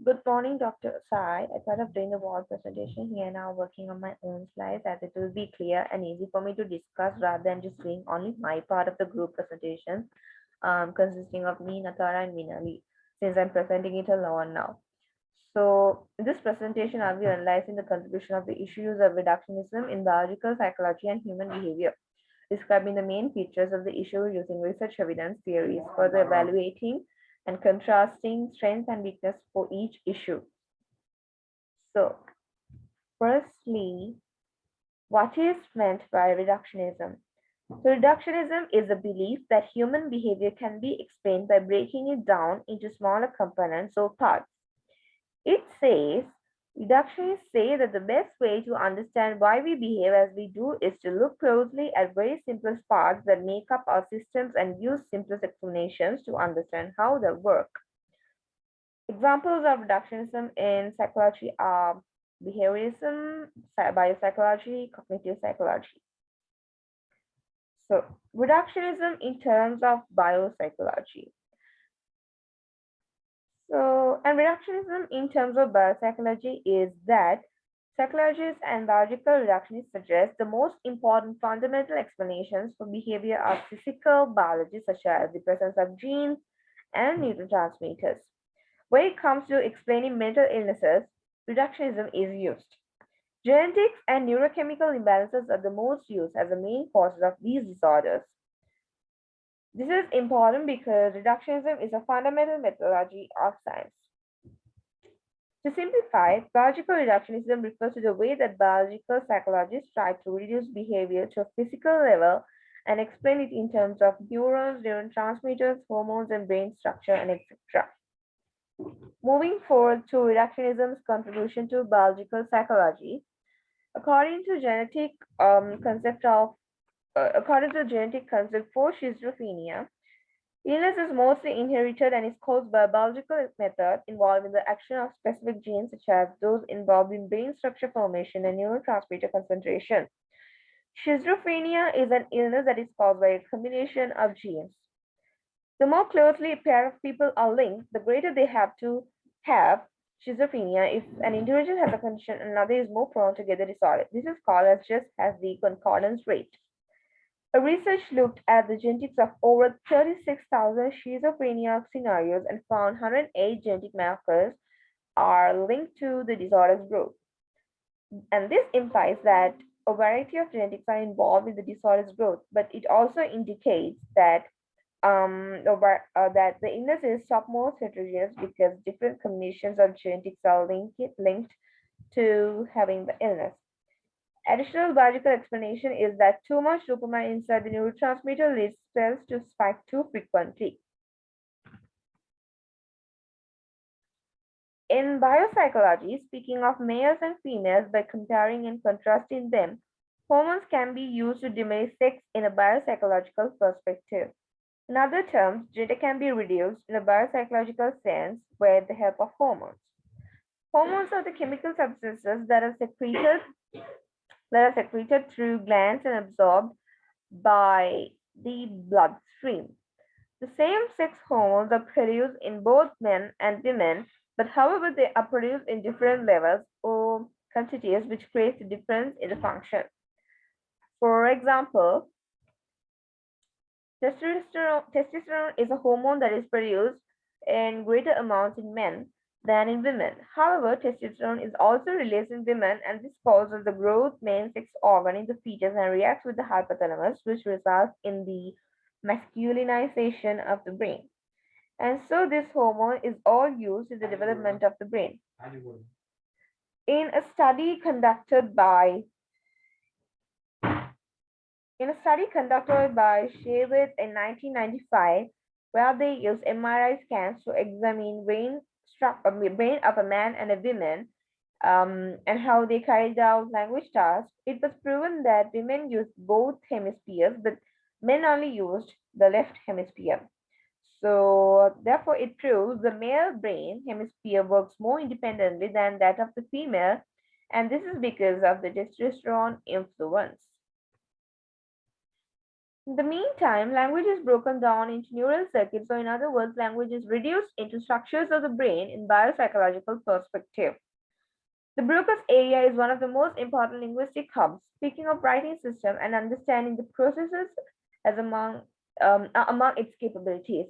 Good morning, Dr. Sai. I thought of doing a wall presentation here now, working on my own slides as it will be clear and easy for me to discuss rather than just doing only my part of the group presentation, consisting of me, Natara, and Minali, since I'm presenting it alone now. So, in this presentation, I'll be analyzing the contribution of the issues of reductionism in biological psychology and human behavior, describing the main features of the issue using research evidence theories, further evaluating and contrasting strength and weakness for each issue. So, firstly, what is meant by reductionism? So, reductionism is a belief that human behavior can be explained by breaking it down into smaller components or parts. It says reductionists say that the best way to understand why we behave as we do is to look closely at very simplest parts that make up our systems and use simplest explanations to understand how they work. Examples of reductionism in psychology are behaviorism, biopsychology, cognitive psychology. So, reductionism in terms of biopsychology. And reductionism in terms of biopsychology is that psychologists and biological reductionists suggest the most important fundamental explanations for behavior are physical biology, such as the presence of genes and neurotransmitters. When it comes to explaining mental illnesses, reductionism is used. Genetics and neurochemical imbalances are the most used as the main causes of these disorders. This is important because reductionism is a fundamental methodology of science. To simplify, biological reductionism refers to the way that biological psychologists try to reduce behavior to a physical level and explain it in terms of neurons, neurotransmitters, hormones, and brain structure, and etc. Moving forward to reductionism's contribution to biological psychology, according to genetic concept of according to the genetic concept for schizophrenia, illness is mostly inherited and is caused by a biological method involving the action of specific genes, such as those involved in brain structure formation and neurotransmitter concentration. Schizophrenia is an illness that is caused by a combination of genes. The more closely a pair of people are linked, the greater they have to have schizophrenia. If an individual has a condition, another is more prone to get the disorder. This is called as just as the concordance rate. A research looked at the genetics of over 36,000 schizophrenia scenarios and found 108 genetic markers are linked to the disorder's growth. And this implies that a variety of genetics are involved in the disorder's growth, but it also indicates that that the illness is topmost heterogeneous because different combinations of genetics are linked to having the illness. Additional biological explanation is that too much dopamine inside the neurotransmitter leads cells to spike too frequently. In biopsychology, speaking of males and females by comparing and contrasting them, hormones can be used to diminish sex in a biopsychological perspective. In other terms, gender can be reduced in a biopsychological sense with the help of hormones. Hormones are the chemical substances that are secreted through glands and absorbed by the bloodstream. The same-sex hormones are produced in both men and women, but however they are produced in different levels or quantities, which creates a difference in the function. For example, testosterone is a hormone that is produced in greater amounts in men than in women. However, testosterone is also released in women, and this causes the growth main sex organ in the fetus and reacts with the hypothalamus, which results in the masculinization of the brain. And so this hormone is all used in the development of the brain. In a study conducted by Shewitz in 1995, where they used MRI scans to examine brain of a man and a woman, and how they carried out language tasks, it was proven that women used both hemispheres, but men only used the left hemisphere. So, therefore, it proves the male brain hemisphere works more independently than that of the female, and this is because of the testosterone influence. In the meantime, language is broken down into neural circuits, or in other words, language is reduced into structures of the brain in biopsychological perspective. The Broca's area is one of the most important linguistic hubs. Speaking of writing system and understanding the processes as among its capabilities.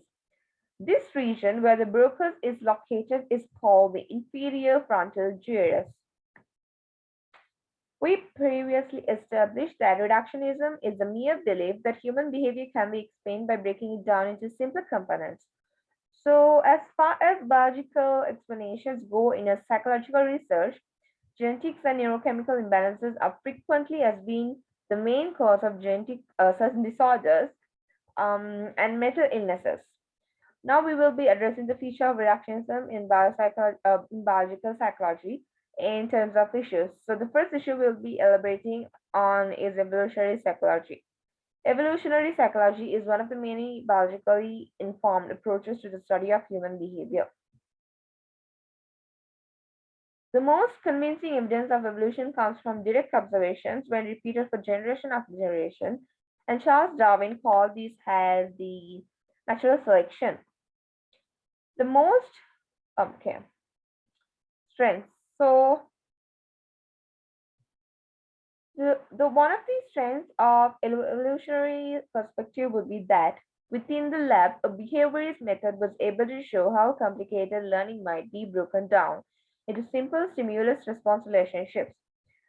This region where the Broca's is located is called the inferior frontal gyrus. We previously established that reductionism is the mere belief that human behavior can be explained by breaking it down into simpler components. So, as far as biological explanations go in a psychological research, genetics and neurochemical imbalances are frequently as being the main cause of genetic certain disorders and mental illnesses. Now we will be addressing the feature of reductionism in biological psychology in terms of issues. So the first issue we'll be elaborating on is evolutionary psychology. Evolutionary psychology is one of the many biologically informed approaches to the study of human behavior. The most convincing evidence of evolution comes from direct observations when repeated for generation after generation, and Charles Darwin called this as the natural selection. The most okay strengths. So the one of the strengths of evolutionary perspective would be that within the lab, a behaviorist method was able to show how complicated learning might be broken down into simple stimulus response relationships.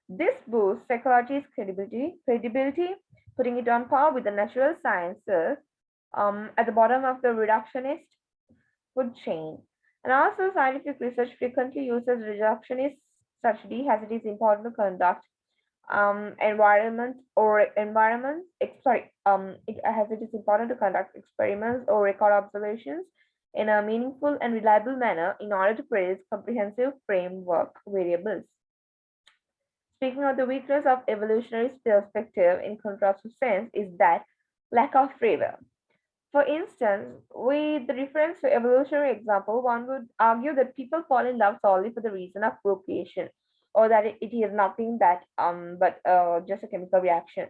This boosts psychology's credibility, putting it on par with the natural sciences at the bottom of the reductionist food chain. And also, scientific research frequently uses reductionist strategy as it is important to conduct as it is important to conduct experiments or record observations in a meaningful and reliable manner in order to produce comprehensive framework variables. Speaking of the weakness of evolutionary perspective in contrast to sense is that lack of favor. For instance, with the reference to evolutionary example, one would argue that people fall in love solely for the reason of procreation, or that it is nothing but just a chemical reaction.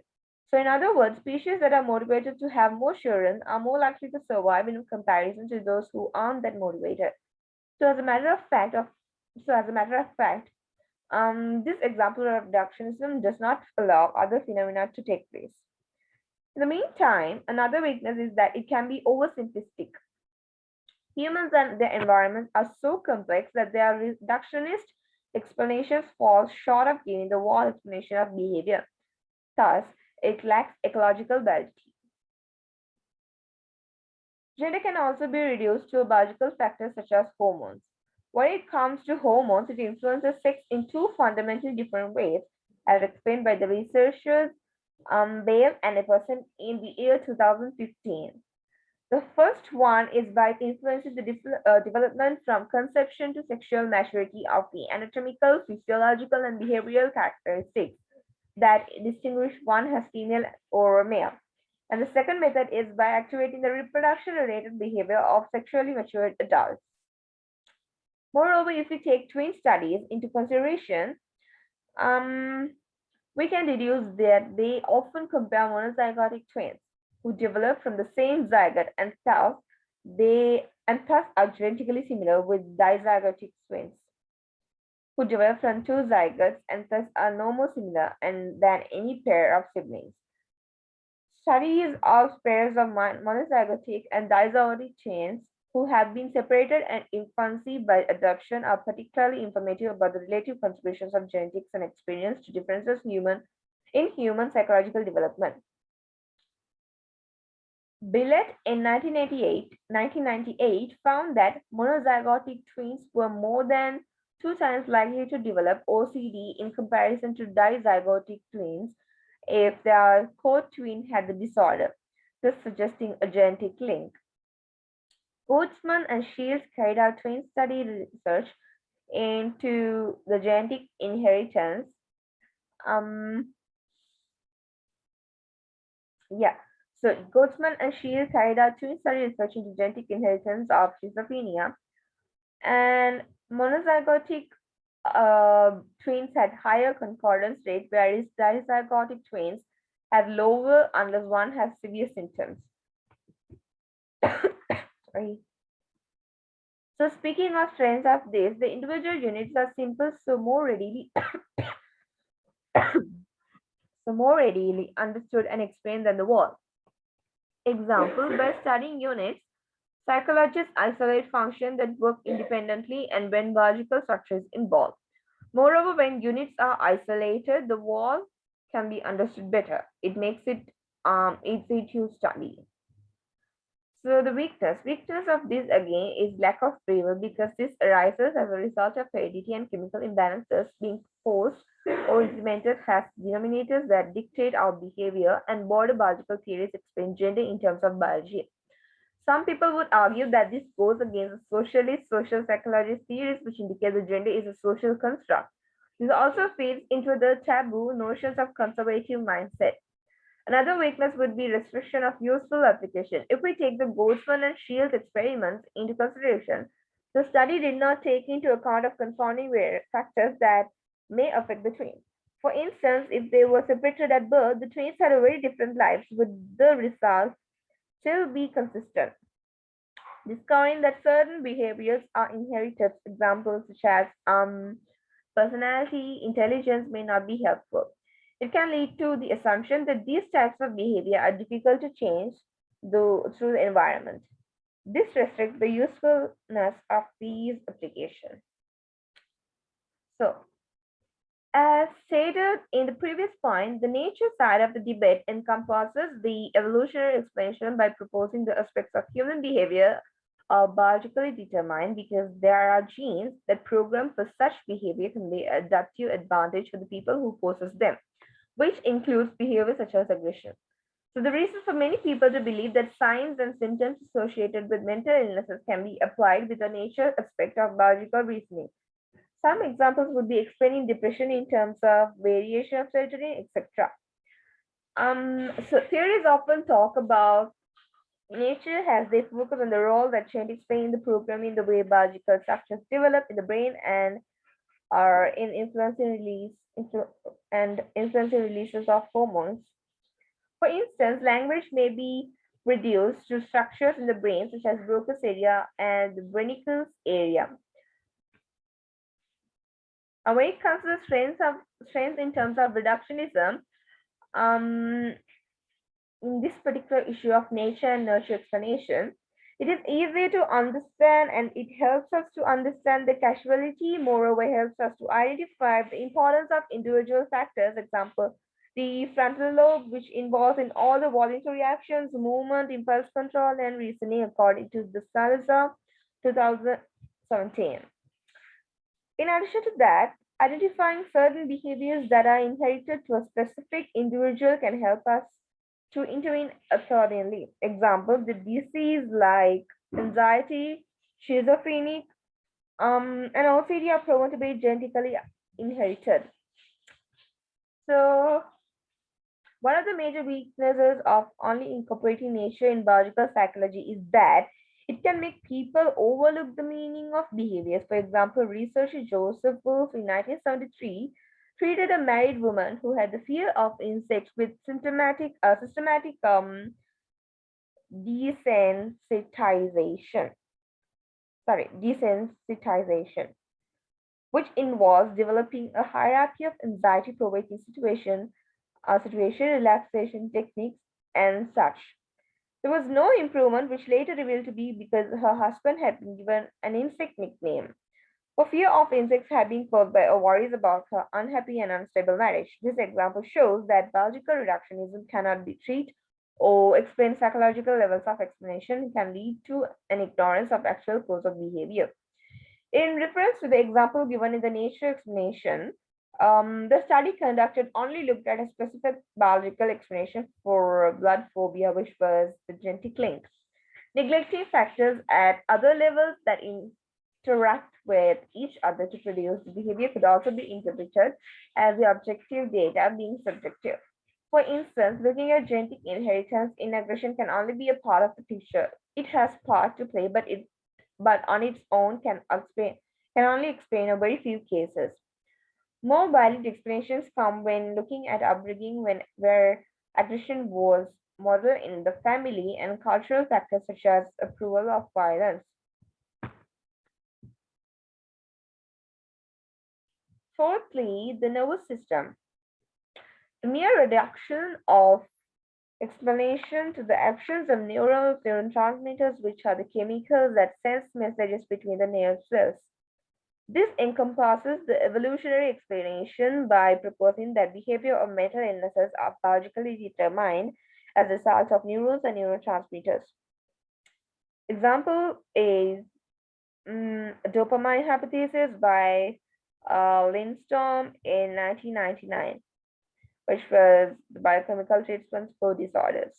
So, in other words, species that are motivated to have more children are more likely to survive in comparison to those who aren't that motivated. So, as a matter of fact, this example of reductionism does not allow other phenomena to take place. In the meantime, another weakness is that it can be oversimplistic. Humans and their environments are so complex that their reductionist explanations fall short of giving the whole explanation of behavior. Thus, it lacks ecological validity. Gender can also be reduced to biological factors such as hormones. When it comes to hormones, it influences sex in two fundamentally different ways, as explained by the researchers Bale and a person in the year 2015. The first one is by influencing the development from conception to sexual maturity of the anatomical, physiological, and behavioral characteristics that distinguish one as female or male. And the second method is by activating the reproduction related behavior of sexually matured adults. Moreover, if we take twin studies into consideration, um, we can deduce that they often compare monozygotic twins who develop from the same zygote and thus are genetically similar with dizygotic twins who develop from two zygotes and thus are no more similar than any pair of siblings. Studies of pairs of monozygotic and dizygotic twins who have been separated in infancy by adoption are particularly informative about the relative contributions of genetics and experience to differences in human psychological development. Billett in 1998 found that monozygotic twins were more than 2 times likely to develop OCD in comparison to dizygotic twins if their co-twin had the disorder, thus suggesting a genetic link. Kurtzman and Shields carried out twin study research into the genetic inheritance. So Kurtzman and Shields carried out twin study research into genetic inheritance of schizophrenia, and monozygotic twins had higher concordance rate, whereas dizygotic twins are lower unless one has severe symptoms. Sorry. So speaking of strengths of this, the individual units are simple, so more readily understood and explained than the wall. Example, by studying units, psychologists isolate functions that work independently and when biological structure is involved. Moreover, when units are isolated, the wall can be understood better. It makes it easy to study. So the weakness of this again is lack of free will because this arises as a result of heredity and chemical imbalances being forced or implemented as denominators that dictate our behavior, and border biological theories explain gender in terms of biology. Some people would argue that this goes against the socialist social psychology theories which indicate that gender is a social construct. This also feeds into the taboo notions of conservative mindset. Another weakness would be restriction of useful application. If we take the Boltzmann and Shields experiments into consideration, the study did not take into account of confounding factors that may affect the twins. For instance, if they were separated at birth, the twins had a very different lives. Would the results still be consistent? Discovering that certain behaviors are inherited, examples such as personality, intelligence may not be helpful. It can lead to the assumption that these types of behavior are difficult to change through the environment. This restricts the usefulness of these applications. So, as stated in the previous point, the nature side of the debate encompasses the evolutionary explanation by proposing the aspects of human behavior are biologically determined because there are genes that program for such behavior can be adaptive advantage for the people who possess them, which includes behavior such as aggression. So the reason for many people to believe that signs and symptoms associated with mental illnesses can be applied with the nature aspect of biological reasoning. Some examples would be explaining depression in terms of variation of surgery, etc. So theories often talk about nature as they focus on the role that genetic play in the programming, the way biological structures develop in the brain, and are in influencing releases of hormones. For instance, language may be reduced to structures in the brain, such as Broca's area and the Wernicke's area. When it comes to the strengths in terms of reductionism, in this particular issue of nature and nurture explanation, it is easy to understand and it helps us to understand the causality. Moreover, helps us to identify the importance of individual factors. Example, the frontal lobe, which involves in all the voluntary actions, movement, impulse control, and reasoning, according to the Salazar 2017. In addition to that, identifying certain behaviors that are inherited to a specific individual can help us to intervene accordingly. Example, the disease like anxiety, schizophrenic, and OCD are proven to be genetically inherited. So, one of the major weaknesses of only incorporating nature in biological psychology is that it can make people overlook the meaning of behaviors. For example, researcher Joseph Wolf in 1973 treated a married woman who had the fear of insects with systematic desensitization. Desensitization, which involves developing a hierarchy of anxiety-provoking situation relaxation techniques, and such. There was no improvement, which later revealed to be because her husband had been given an insect nickname. For fear of insects had been caused by worries about her unhappy and unstable marriage. This example shows that biological reductionism cannot be treated or explain psychological levels of explanation. It can lead to an ignorance of actual cause of behavior. In reference to the example given in the nature explanation, the study conducted only looked at a specific biological explanation for blood phobia, which was the genetic link. Neglecting factors at other levels that interact with each other to produce the behavior could also be interpreted as the objective data being subjective. For instance, looking at genetic inheritance in aggression can only be a part of the picture. It has part to play, but on its own can only explain a very few cases. More valid explanations come when looking at upbringing where Aggression was modeled in the family and cultural factors such as approval of violence. Fourthly, the nervous system. The mere reduction of explanation to the actions of neurotransmitters, which are the chemicals that send messages between the nerve cells. This encompasses the evolutionary explanation by proposing that behavior of mental illnesses are biologically determined as a result of neurons and neurotransmitters. Example is Dopamine Hypothesis by Lindstrom in 1999, which was the biochemical treatments for disorders.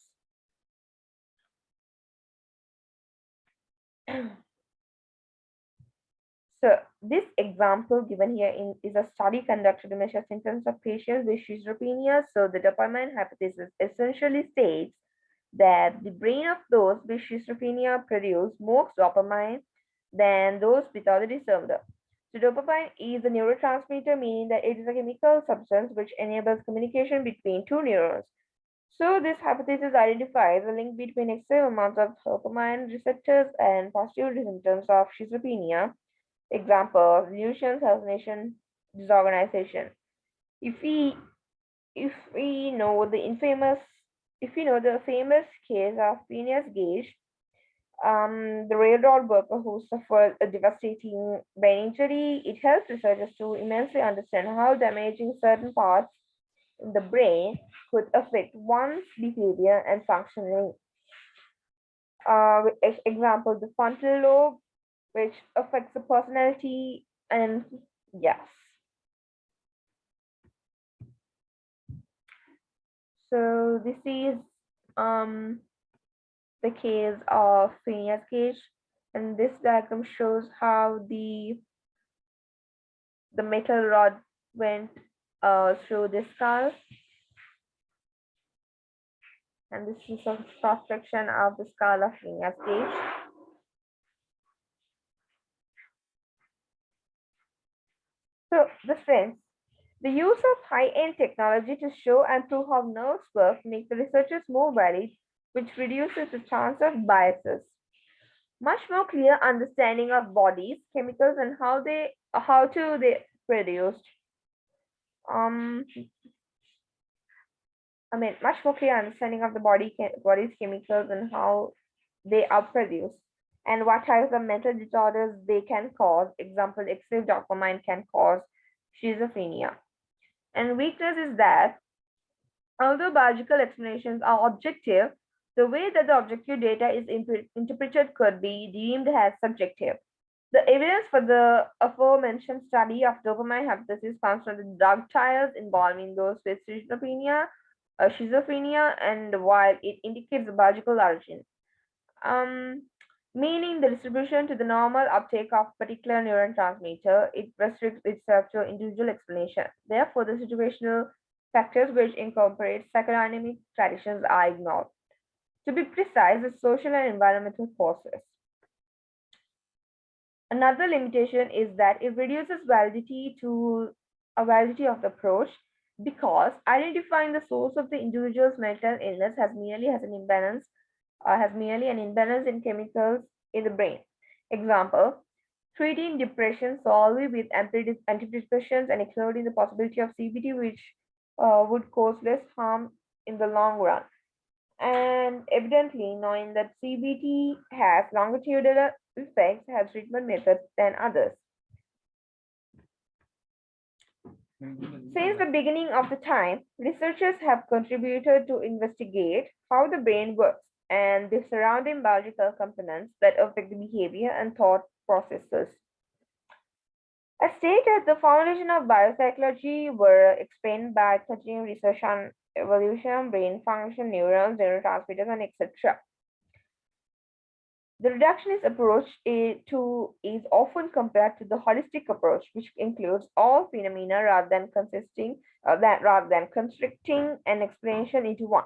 So this example given here is a study conducted to measure symptoms of patients with schizophrenia. So the dopamine hypothesis essentially states that the brain of those with schizophrenia produce more dopamine than those without the disorder. So dopamine is a neurotransmitter, meaning that it is a chemical substance which enables communication between two neurons. So this hypothesis identifies a link between excessive amounts of dopamine receptors and positive symptoms of schizophrenia. Example, delusions, hallucination, disorganization. If we if we know the infamous if we know the famous case of Phineas Gage, the railroad worker who suffered a devastating brain injury, it helps researchers to immensely understand how damaging certain parts in the brain could affect one's behavior and functioning. Example, the frontal lobe, which affects the personality, and yes. So this is um, the case of Phineas Gage, and this diagram shows how the metal rod went through the skull, and this is a cross section of the skull of Phineas Gage. So the friends, the use of high-end technology to show and prove how nerves work makes the researchers more varied, which reduces the chance of biases. Much more clear understanding of bodies, chemicals, and how to they produced. Um, much more clear understanding of the body's chemicals and how they are produced, and what types of mental disorders they can cause. Example, excessive dopamine can cause schizophrenia. And weakness is that although biological explanations are objective, the way that the objective data is interpreted could be deemed as subjective. The evidence for the aforementioned study of dopamine hypothesis comes from the drug trials involving those with schizophrenia, and while it indicates the biological origin, um, meaning the distribution to the normal uptake of particular neurotransmitter, it restricts itself to individual explanation. Therefore, the situational factors which incorporate psychodynamic traditions are ignored. To be precise, the social and environmental forces. Another limitation is that it reduces validity to a validity of the approach because identifying the source of the individual's mental illness has merely an imbalance in chemicals in the brain. Example, treating depression solely with antidepressants and excluding the possibility of CBT, which would cause less harm in the long run. And evidently, knowing that CBT has longitudinal effects has treatment methods than others. Since the beginning of the time, researchers have contributed to investigate how the brain works and the surrounding biological components that affect the behavior and thought processes. As stated, the foundation of biopsychology were explained by continuing research on evolution, brain function, neurons, neurotransmitters, and etc. The reductionist approach is often compared to the holistic approach, which includes all phenomena rather than constricting an explanation into one.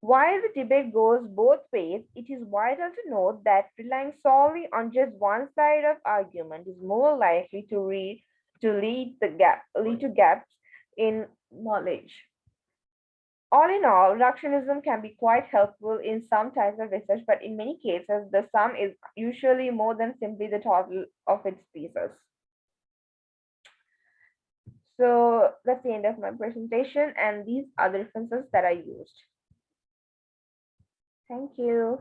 While the debate goes both ways, it is vital to note that relying solely on just one side of argument is more likely to lead to gaps in knowledge. All in all, reductionism can be quite helpful in some types of research, but in many cases, the sum is usually more than simply the total of its pieces. So that's the end of my presentation, and these are the references that I used. Thank you.